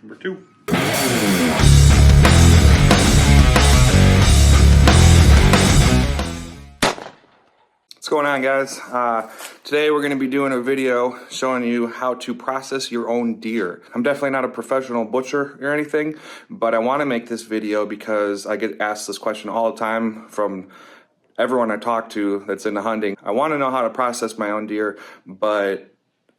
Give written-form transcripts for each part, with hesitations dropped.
number 2. What's going on, guys? Today we're going to be doing a video showing you how to process your own deer. I'm definitely not a professional butcher or anything, but I want to make this video because I get asked this question all the time from everyone I talk to that's into hunting. I want to know how to process my own deer, but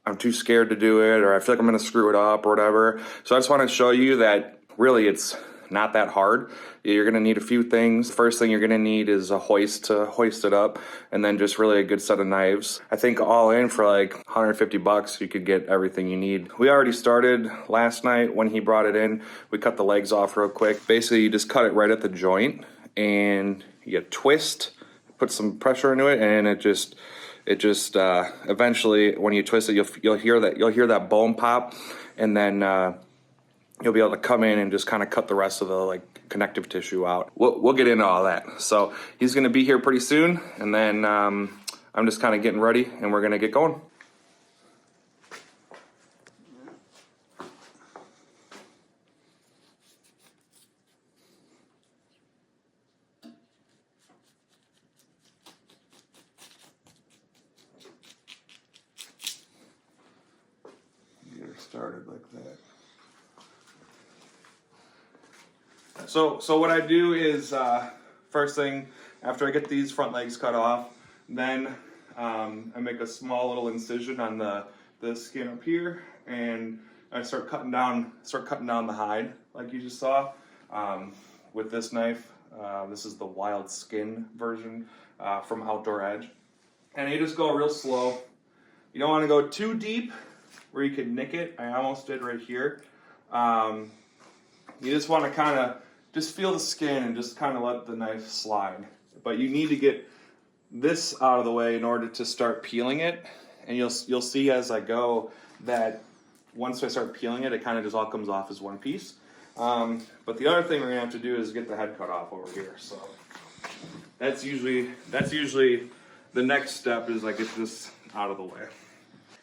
I'm too scared to do it, or I feel like I'm going to screw it up or whatever. So I just want to show you that really it's not that hard. You're going to need a few things. First thing you're going to need is a hoist to hoist it up, and then just really a good set of knives. I think all in for like 150 bucks, you could get everything you need. We already started last night when he brought it in. We cut the legs off real quick. Basically, you just cut it right at the joint, and you twist, put some pressure into it, and it just eventually when you twist it, you'll hear that bone pop, and then you'll be able to come in and just kind of cut the rest of the like connective tissue out. We'll get into all that. So he's gonna be here pretty soon, and then I'm just kind of getting ready, and we're gonna get going. Get her started like that. So what I do is, first thing, after I get these front legs cut off, then I make a small little incision on the skin up here, and I start cutting down the hide, like you just saw, with this knife. This is the wild skin version from Outdoor Edge. And you just go real slow. You don't want to go too deep where you could nick it. I almost did right here. You just want to kind of just feel the skin and just kind of let the knife slide. But you need to get this out of the way in order to start peeling it. And you'll see as I go that once I start peeling it, it kind of just all comes off as one piece. But the other thing we're gonna have to do is get the head cut off over here. So that's usually the next step, is I get this out of the way.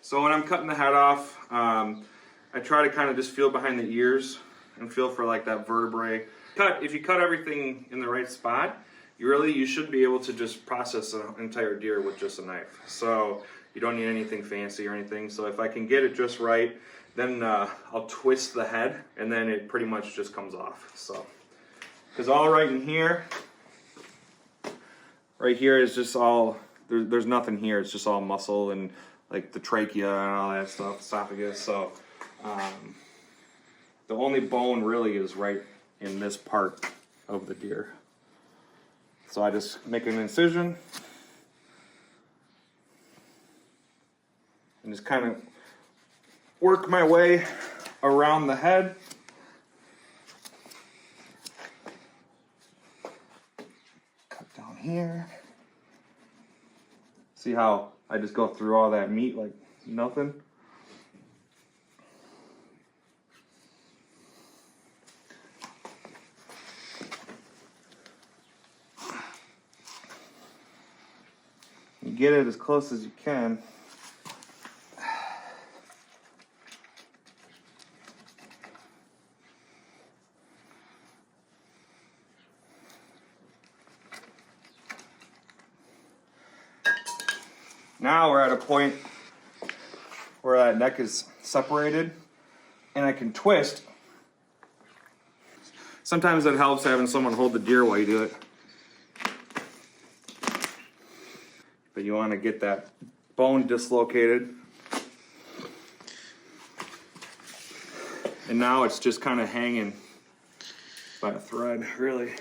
So when I'm cutting the head off, I try to kind of just feel behind the ears and feel for like that vertebrae. If you cut everything in the right spot, you should be able to just process an entire deer with just a knife. So you don't need anything fancy or anything. So if I can get it just right, then I'll twist the head, and then it pretty much just comes off. So, because all right here is just all, there's nothing here. It's just all muscle and like the trachea and all that stuff, esophagus. So the only bone really is right in this part of the deer. So I just make an incision and just kind of work my way around the head. Cut down here. See how I just go through all that meat like nothing? You get it as close as you can. Now we're at a point where that neck is separated, and I can twist. Sometimes it helps having someone hold the deer while you do it. But you want to get that bone dislocated. And now it's just kind of hanging by a thread, really.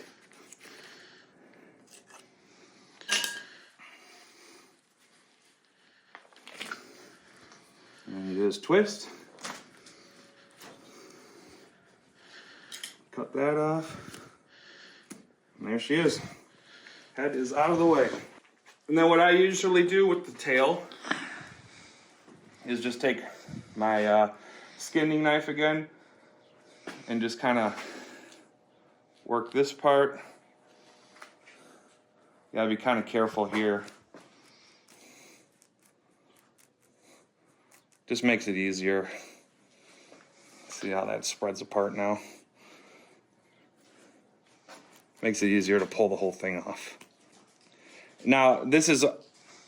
And you just twist. Cut that off. And there she is. Head is out of the way. And then what I usually do with the tail is just take my skinning knife again and just kind of work this part. You gotta be kind of careful here. Just makes it easier. See how that spreads apart now? Makes it easier to pull the whole thing off. Now, this is,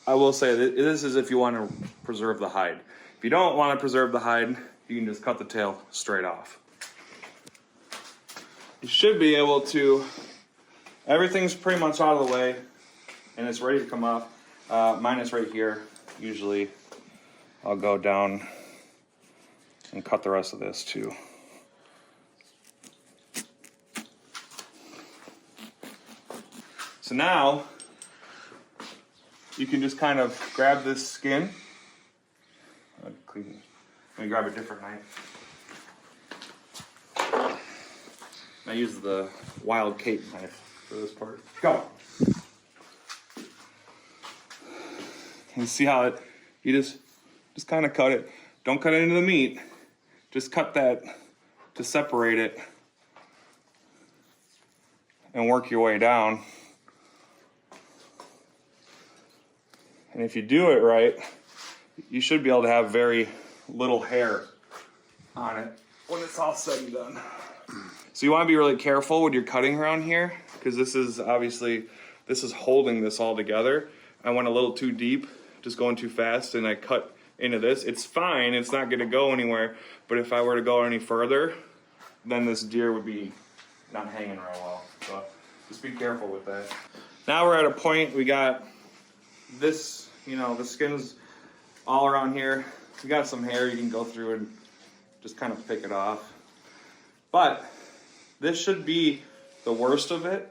I will say, this is if you want to preserve the hide. If you don't want to preserve the hide, you can just cut the tail straight off. You should be able to, everything's pretty much out of the way, and it's ready to come off. Mine is right here. Usually, I'll go down and cut the rest of this too. So now, you can just kind of grab this skin. Let me grab a different knife. I use the Wild Cape knife for this part. Go! You see how it, you just kind of cut it. Don't cut it into the meat. Just cut that to separate it and work your way down. And if you do it right, you should be able to have very little hair on it when it's all said and done. So you want to be really careful when you're cutting around here, because this is obviously, this is holding this all together. I went a little too deep, just going too fast, and I cut into this. It's fine, it's not going to go anywhere, but if I were to go any further, then this deer would be not hanging real well. So just be careful with that. Now we're at a point, we got this, you know, the skin's all around here. We got some hair you can go through and just kind of pick it off. But this should be the worst of it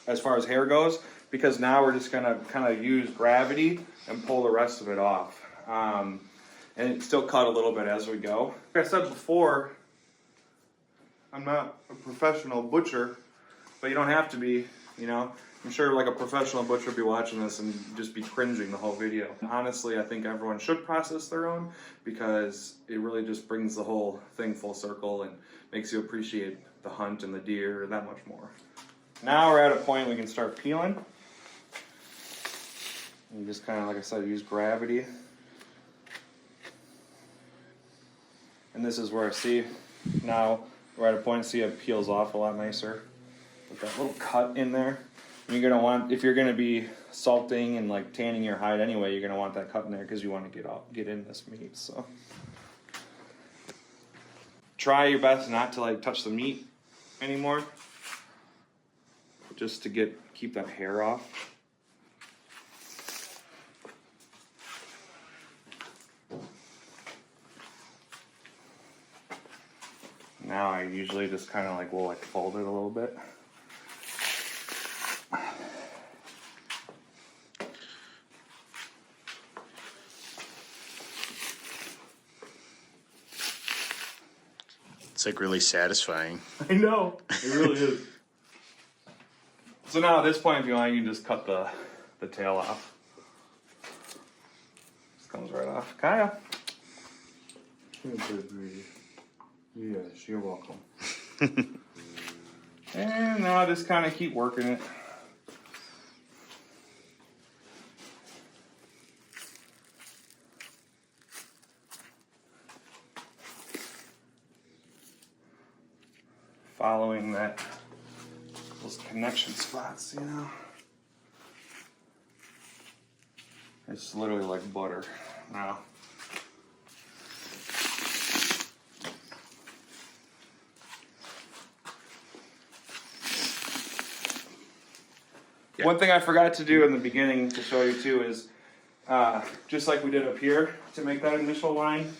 as far as hair goes, because now we're just gonna kind of use gravity and pull the rest of it off. And it's still cut a little bit as we go. Like I said before, I'm not a professional butcher, but you don't have to be, you know. I'm sure like a professional butcher would be watching this and just be cringing the whole video. Honestly, I think everyone should process their own, because it really just brings the whole thing full circle and makes you appreciate the hunt and the deer that much more. Now we're at a point we can start peeling. You just kind of, like I said, use gravity. And this is where I see, now we're at a point, see it peels off a lot nicer with that little cut in there. You're gonna want, if you're gonna be salting and like tanning your hide anyway, you're gonna want that cut in there because you want to get in this meat. So try your best not to like touch the meat anymore, just to keep that hair off. Now I usually just kind of like will like fold it a little bit. It's like really satisfying. I know, it really is. So now at this point, if you want, you can just cut the tail off. Just comes right off. Kaya. Yes, you're welcome. And now I just kind of keep working it. Following those connection spots, you know. It's literally like butter now. Yeah. One thing I forgot to do in the beginning to show you too is, just like we did up here to make that initial line,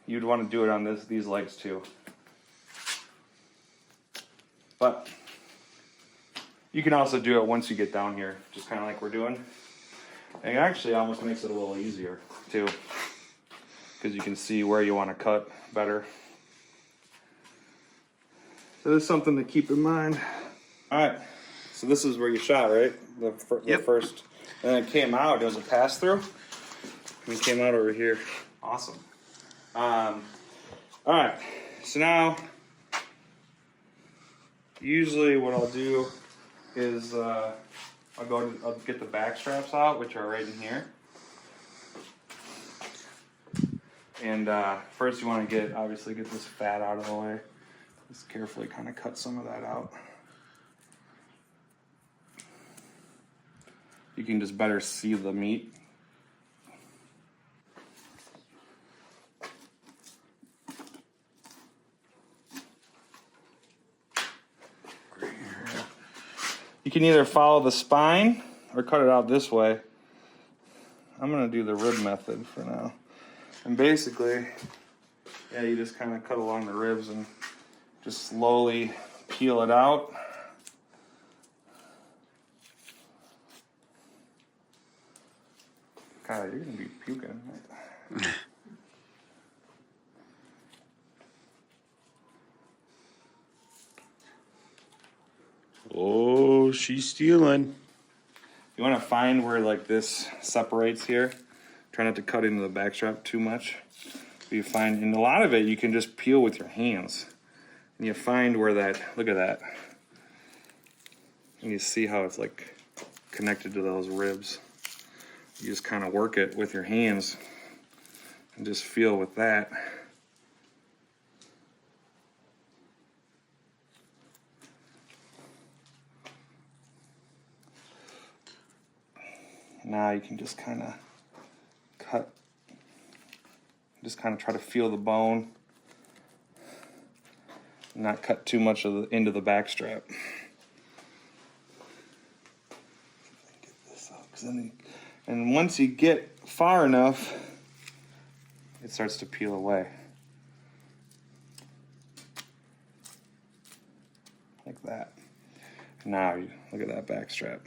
you'd want to do it on these legs too. But you can also do it once you get down here, just kind of like we're doing. And it actually almost makes it a little easier too, because you can see where you want to cut better. So there's something to keep in mind. All right, so this is where you shot, right? The first, and then it came out, it was a pass through, and it came out over here. Awesome. All right, so now, usually what I'll do is I'll get the back straps out, which are right in here. And first you want to obviously get this fat out of the way. Just carefully kind of cut some of that out. You can just better see the meat. You can either follow the spine or cut it out this way. I'm gonna do the rib method for now. And basically, yeah, you just kind of cut along the ribs and just slowly peel it out. God, you're gonna be puking. Oh, she's stealing. You want to find where like this separates here. Try not to cut into the backstrap too much. You find, and a lot of it you can just peel with your hands. And you find where that, look at that. And you see how it's like connected to those ribs. You just kind of work it with your hands and just feel with that. Now you can just kind of cut, just kind of try to feel the bone, not cut too much of into the backstrap. Get this out, and once you get far enough, it starts to peel away. Like that. Now you look at that backstrap.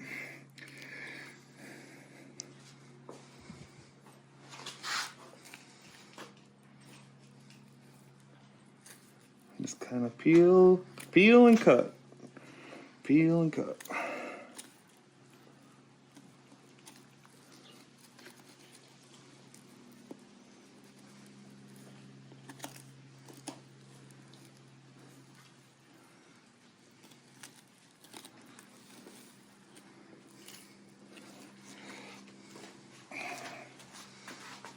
Just kind of peel and cut. Peel and cut.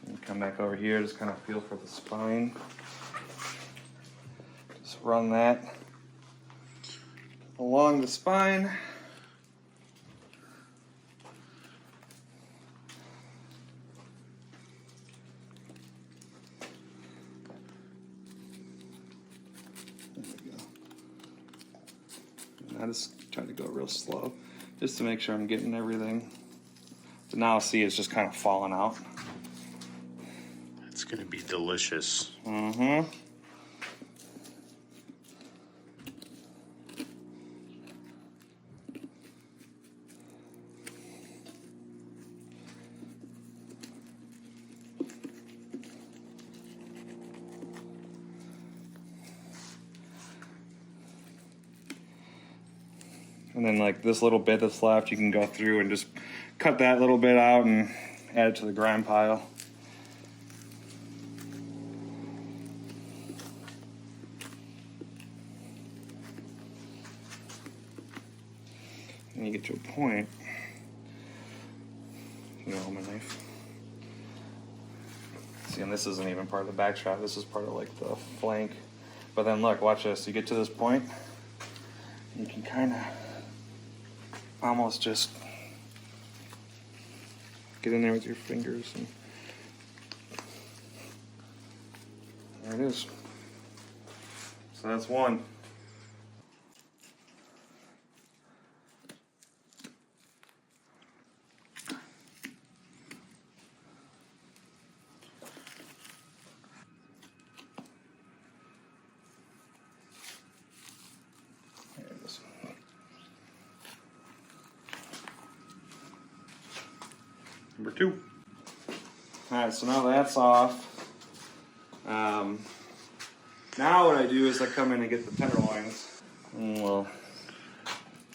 And come back over here, just kind of feel for the spine. Just run that along the spine. There we go. And I just try to go real slow, just to make sure I'm getting everything. But now see it's just kind of falling out. It's gonna be delicious. Mm-hmm. And then like this little bit that's left, you can go through and just cut that little bit out and add it to the grind pile. And you get to a point, you know, my knife. See, and this isn't even part of the backstrap, this is part of like the flank. But then look, watch this, you get to this point, you can kind of almost just get in there with your fingers, and there it is. So that's one. There it is. Number two. All right, so now that's off. Now what I do is I come in and get the tenderloins. Well,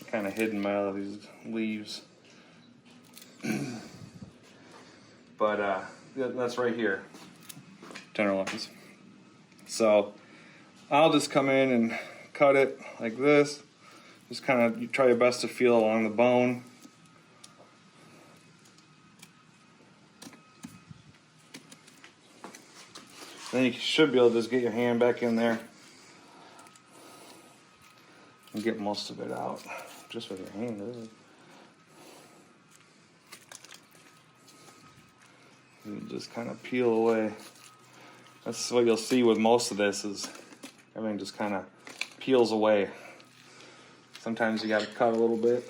kind of hidden by all these leaves. But that's right here, tenderloins. So I'll just come in and cut it like this. Just kind of, you try your best to feel along the bone. then you should be able to just get your hand back in there and get most of it out just with your hand, really. And just kind of peel away. That's what you'll see with most of this is everything just kind of peels away. Sometimes you got to cut a little bit.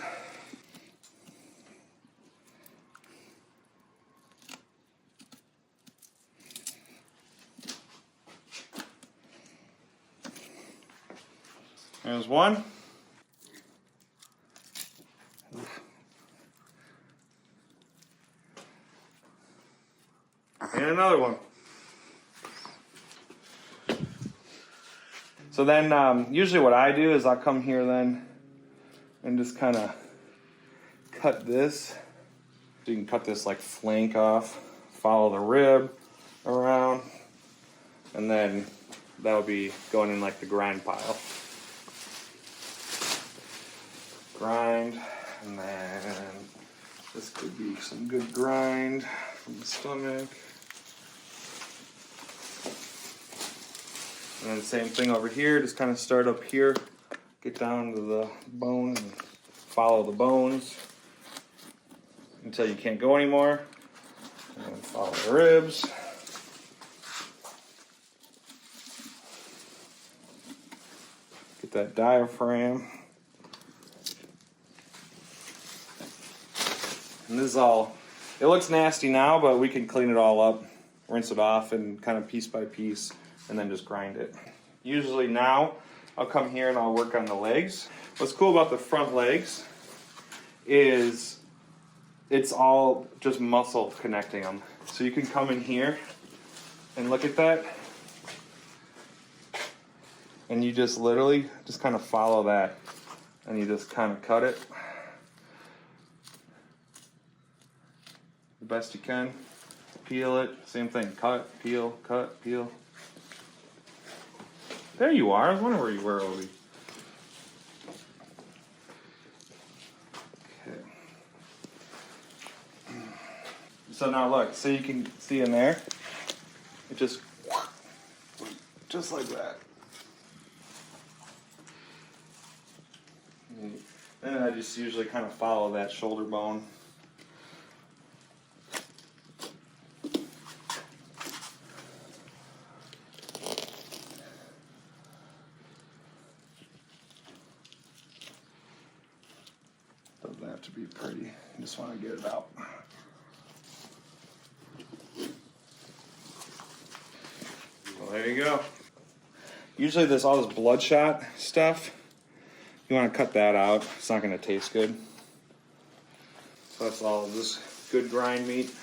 There's one. And another one. So then usually what I do is I'll come here then and just kind of cut this. So you can cut this like flank off, follow the rib around, and then that'll be going in like the grind pile. Grind, and then this could be some good grind from the stomach. And then same thing over here, just kind of start up here, get down to the bone and follow the bones until you can't go anymore. And then follow the ribs. Get that diaphragm. And this is all, it looks nasty now, but we can clean it all up, rinse it off, and kind of piece by piece, and then just grind it. Usually now, I'll come here and I'll work on the legs. What's cool about the front legs is it's all just muscle connecting them. So you can come in here and look at that, and you just literally just kind of follow that, and you just kind of cut it the best you can. Peel it, same thing, cut, peel, cut, peel. There you are. I was wondering where you were, Obi. Okay. So now look, so you can see in there, it just like that. And I just usually kind of follow that shoulder bone. Doesn't have to be pretty. You just want to get it out. Well, there you go. Usually there's all this bloodshot stuff. You want to cut that out. It's not going to taste good. So that's all this good grind meat.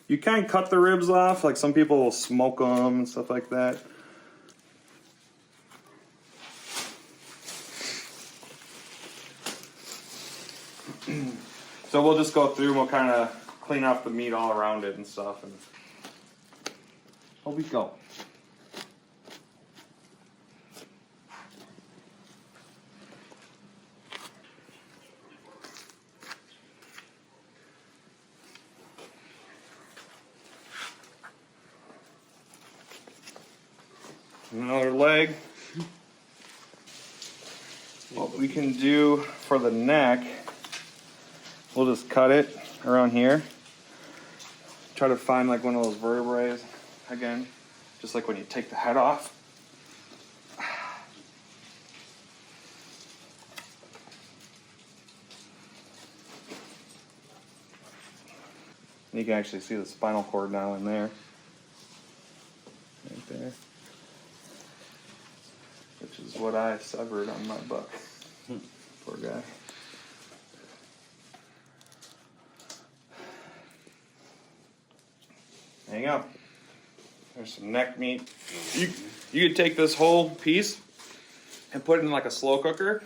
You can cut the ribs off, like some people will smoke them and stuff like that. So we'll just go through and we'll kind of clean off the meat all around it and stuff. And here we go. Another leg. What we can do for the neck, we'll just cut it around here. Try to find like one of those vertebrae again, just like when you take the head off. You can actually see the spinal cord now in there. Right there. Which is what I severed on my buck. Poor guy. There you go. There's some neck meat. You could take this whole piece and put it in like a slow cooker.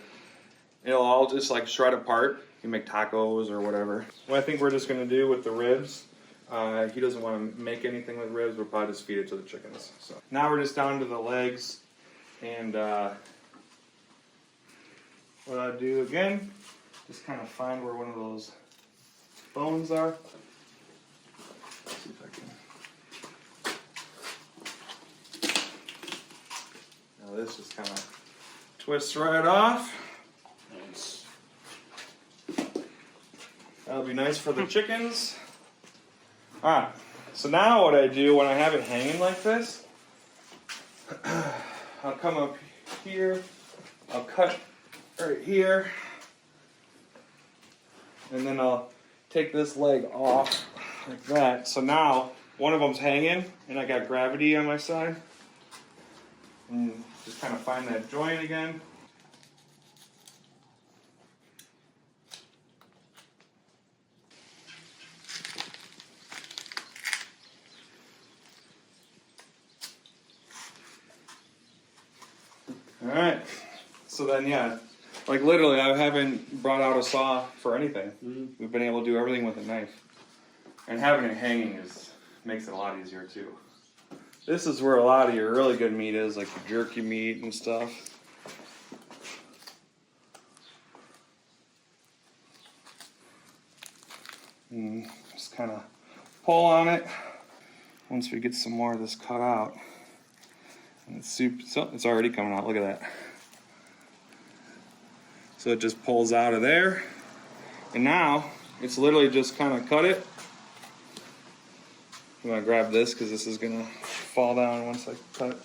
It'll all just like shred apart. You can make tacos or whatever. What I think we're just gonna do with the ribs He doesn't want to make anything with ribs. We'll probably just feed it to the chickens. So now we're just down to the legs, and what I do again, just kind of find where one of those bones are. Let's see if I can. Now this just kind of twists right off. Nice. That'll be nice for the chickens. Alright, so now what I do when I have it hanging like this, I'll come up here, I'll cut right here, and then I'll take this leg off like that. So now one of them's hanging and I got gravity on my side. And just kind of find that joint again. Alright, so then yeah, like literally I haven't brought out a saw for anything. We've been able to do everything with a knife. And having it hanging makes it a lot easier too. This is where a lot of your really good meat is, like your jerky meat and stuff. And just kind of pull on it once we get some more of this cut out. And it's super, so it's already coming out, look at that. So it just pulls out of there. And now it's literally just kind of cut it. I'm gonna grab this because this is gonna fall down once I cut it.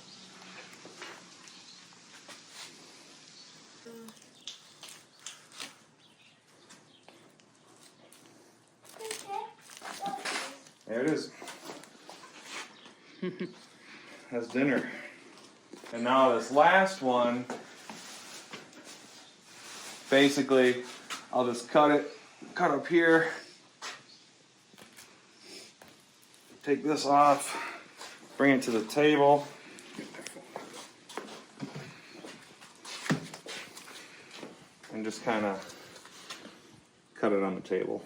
There it is. That's dinner. And now this last one, basically, I'll just cut up here, take this off, bring it to the table, and just kind of cut it on the table.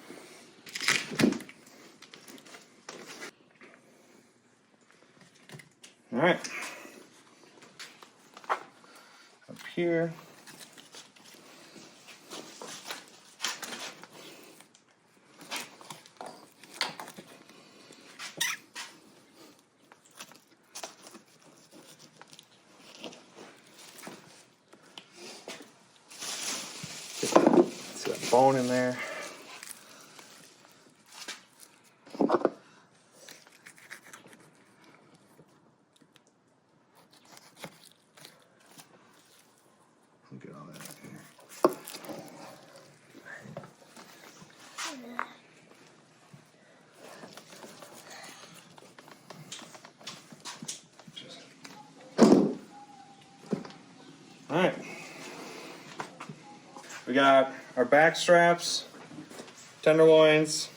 All right. Up here. See that bone in there. Get all that in here. All right. We got our back straps, tenderloins,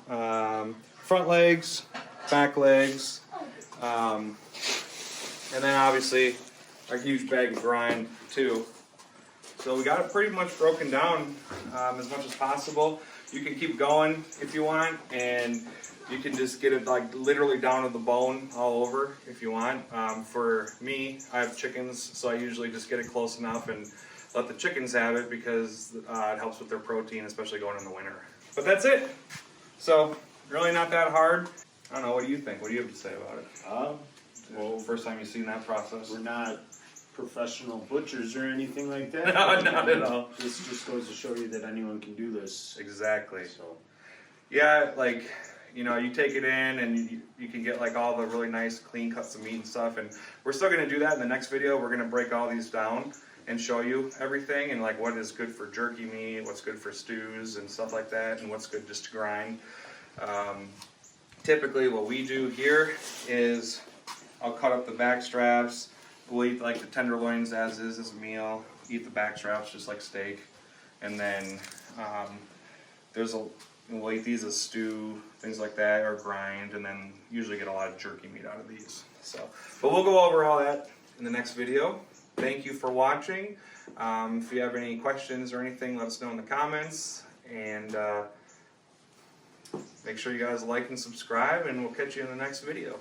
front legs, back legs, and then obviously a huge bag of grind too. So we got it pretty much broken down as much as possible. You can keep going if you want, and you can just get it like literally down to the bone all over if you want. For me, I have chickens, so I usually just get it close enough and let the chickens have it because it helps with their protein, especially going in the winter. But that's it. So really not that hard. I don't know, what do you think? What do you have to say about it? Well, First time you've seen that process? we're not professional butchers or anything like that. No, not at all. This just goes to show you that anyone can do this. Exactly. So, Yeah, like, you know, you take it in and you can get like all the really nice clean cuts of meat and stuff, and we're still going to do that in the next video. We're going to break all these down and show you everything and like what is good for jerky meat, what's good for stews and stuff like that, and what's good just to grind. Typically what we do here is I'll cut up the back straps. We'll eat like the tenderloins as a meal, eat the back straps just like steak, and then we'll eat these as stew, things like that, or grind, and then usually get a lot of jerky meat out of these. So, but we'll go over all that in the next video. Thank you for watching. If you have any questions or anything, let us know in the comments, and Make sure you guys like and subscribe, and we'll catch you in the next video.